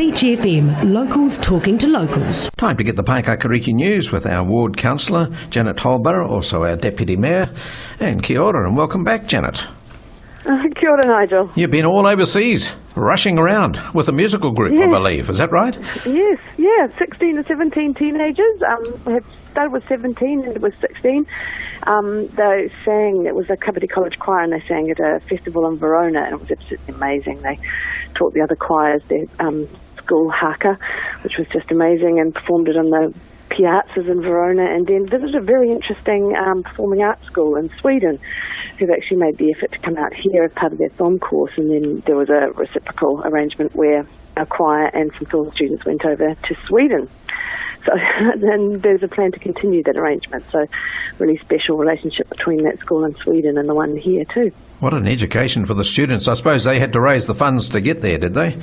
Beach FM, locals talking to locals. Time to get the Paekakariki news with our ward councillor, Janet Holborow, also our deputy mayor. And kia ora and welcome back, Janet. Kia ora, Nigel. You've been all overseas, rushing around with a musical group, yes. I believe. Is that right? Yes, 16 to 17 teenagers. We had started with 17 and it was 16. They sang, it was a Kapiti College choir, and they sang at a festival in Verona, and it was absolutely amazing. They taught the other choirs their school haka, which was just amazing, and performed it on the piazzas in Verona, and then visited a very interesting performing arts school in Sweden, who've actually made the effort to come out here as part of their film course, and then there was a reciprocal arrangement where a choir and some film students went over to Sweden. So then there's a plan to continue that arrangement. So really special relationship between that school in Sweden and the one here too. What an education for the students. I suppose they had to raise the funds to get there, did they?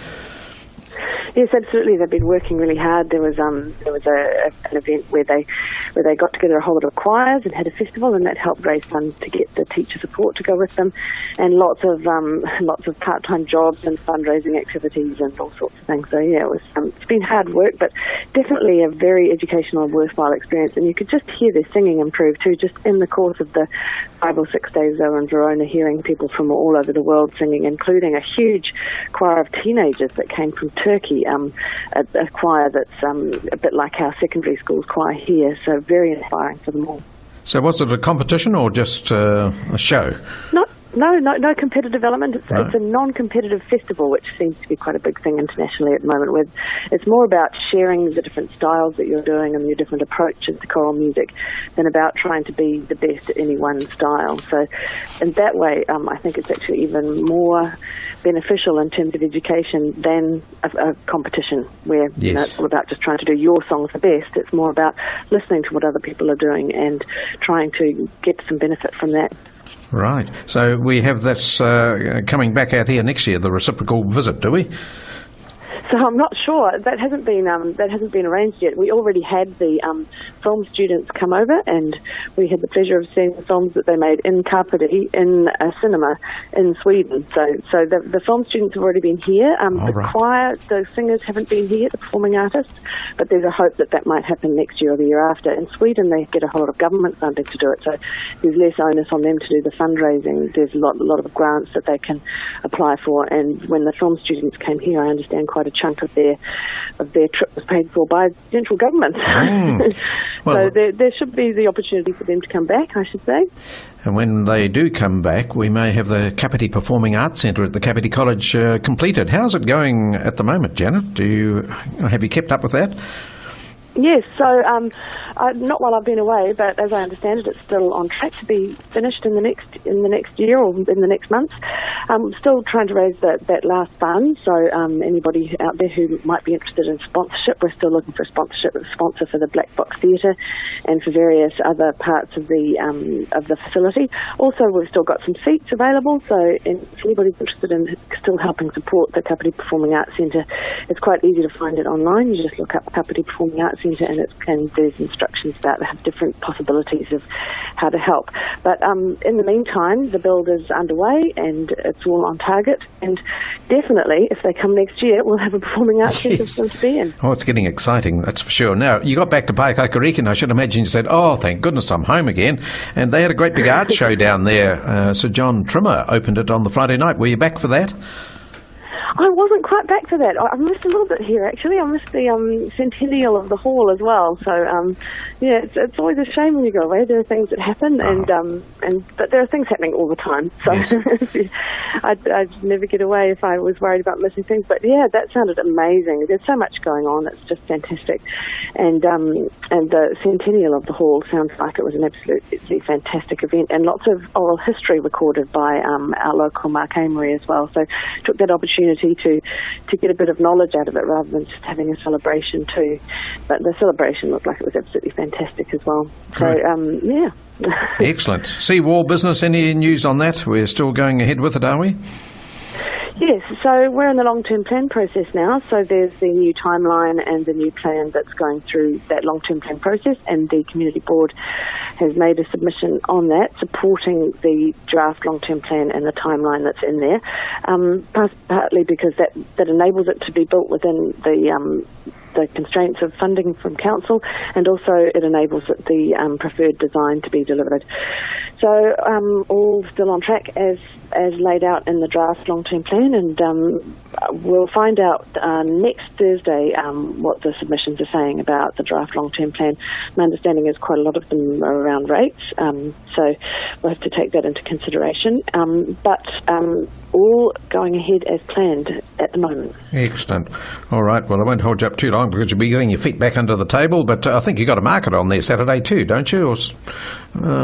Yes, absolutely. They've been working really hard. There was an event where they got together a whole lot of choirs and had a festival, and that helped raise funds to get the teacher support to go with them, and lots of part-time jobs and fundraising activities and all sorts of things. So yeah, it's been hard work, but definitely a very educational and worthwhile experience. And you could just hear their singing improve too, just in the course of the 5 or 6 days they were in Verona, hearing people from all over the world singing, including a huge choir of teenagers that came from Turkey. A choir that's a bit like our secondary school's choir here, so very inspiring for them all. So was it a competition or just a show? No competitive element. It's a non-competitive festival, which seems to be quite a big thing internationally at the moment. Where it's more about sharing the different styles that you're doing and your different approaches to choral music than about trying to be the best at any one style. So in that way, I think it's actually even more beneficial in terms of education than a competition where it's all about just trying to do your songs the best. It's more about listening to what other people are doing and trying to get some benefit from that. Right. So we have this coming back out here next year, the reciprocal visit, do we? So I'm not sure. That hasn't been arranged yet. We already had the film students come over, and we had the pleasure of seeing the films that they made in Kapiti in a cinema in Sweden. So the film students have already been here. Choir, the singers haven't been here, the performing artists, but there's a hope that might happen next year or the year after. In Sweden, they get a whole lot of government funding to do it, so there's less onus on them to do the fundraising. There's a lot of grants that they can apply for, and when the film students came here, I understand quite a chunk of their trip was paid for by central government. Well, so there should be the opportunity for them to come back, I should say. And when they do come back, we may have the Kapiti Performing Arts Centre at the Kapiti College completed. How's it going at the moment, Janet? Have you kept up with that? Yes, so not while I've been away, but as I understand it, it's still on track to be finished in the next year or in the next month. I'm still trying to raise that last fund, so anybody out there who might be interested in sponsorship, we're still looking for a sponsor for the Black Box Theatre and for various other parts of the facility. Also, we've still got some seats available, so if anybody's interested in still helping support the Kapiti Performing Arts Centre, it's quite easy to find it online. You just look up Kapiti Performing Arts Centre, and there's instructions about have different possibilities of how to help. But in the meantime, the build is underway and it's all on target, and definitely if they come next year, we'll have a performing arts centre for them to be in. Oh, it's getting exciting, that's for sure. Now, you got back to Paekakariki, and I should imagine you said, oh, thank goodness I'm home again. And they had a great big art show down there. Sir John Trimmer opened it on the Friday night. Were you back for that? I wasn't quite back for that. I missed a little bit here, actually. I missed the centennial of the hall as well. So, it's always a shame when you go away. There are things that happen, but there are things happening all the time. So yes. I'd never get away if I was worried about missing things. But yeah, that sounded amazing. There's so much going on. It's just fantastic. And the centennial of the hall sounds like it was an absolutely fantastic event, and lots of oral history recorded by our local Markaimari as well. So took that opportunity to get a bit of knowledge out of it rather than just having a celebration too. But the celebration looked like it was absolutely fantastic as well. Good. So, yeah. Excellent. Seawall business, any news on that? We're still going ahead with it, are we? Yes, so we're in the long-term plan process now. So there's the new timeline and the new plan that's going through that long-term plan process, and the Community Board has made a submission on that, supporting the draft long-term plan and the timeline that's in there, partly because that enables it to be built within the constraints of funding from council, and also it enables the preferred design to be delivered. So all still on track as laid out in the draft long-term plan, and we'll find out next Thursday what the submissions are saying about the draft long-term plan. My understanding is quite a lot of them are around rates, so we'll have to take that into consideration. But all going ahead as planned at the moment. Excellent. All right, well, I won't hold you up too long because you'll be getting your feet back under the table, but I think you've got a market on there Saturday too, don't you? Or,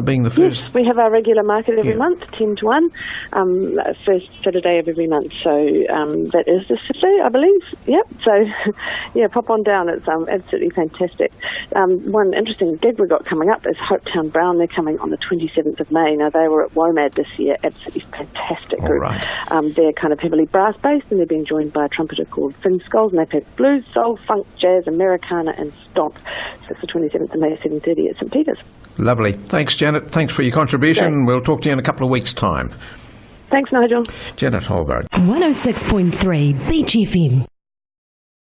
being the first... Yes, we have our regular market every month, 10 to 1, first Saturday of every month. So that is this Saturday, I believe. Yep. So, yeah, pop on down. It's absolutely fantastic. One interesting gig we've got coming up is Hopetown Brown. They're coming on the 27th of May. Now, they were at WOMAD this year. Absolutely fantastic group. All right. They're kind of heavily brass-based, and they're being joined by a trumpeter called Finn Skulls, and they've had blues, soul, funk, jazz, Americana, and stomp. So it's the 27th of May, 7:30 at St Peter's. Lovely. Thanks, Janet. Thanks for your contribution. Great. We'll talk to you in a couple of weeks' time. Thanks, Nigel. Janet Holborow. 106.3 Beach FM.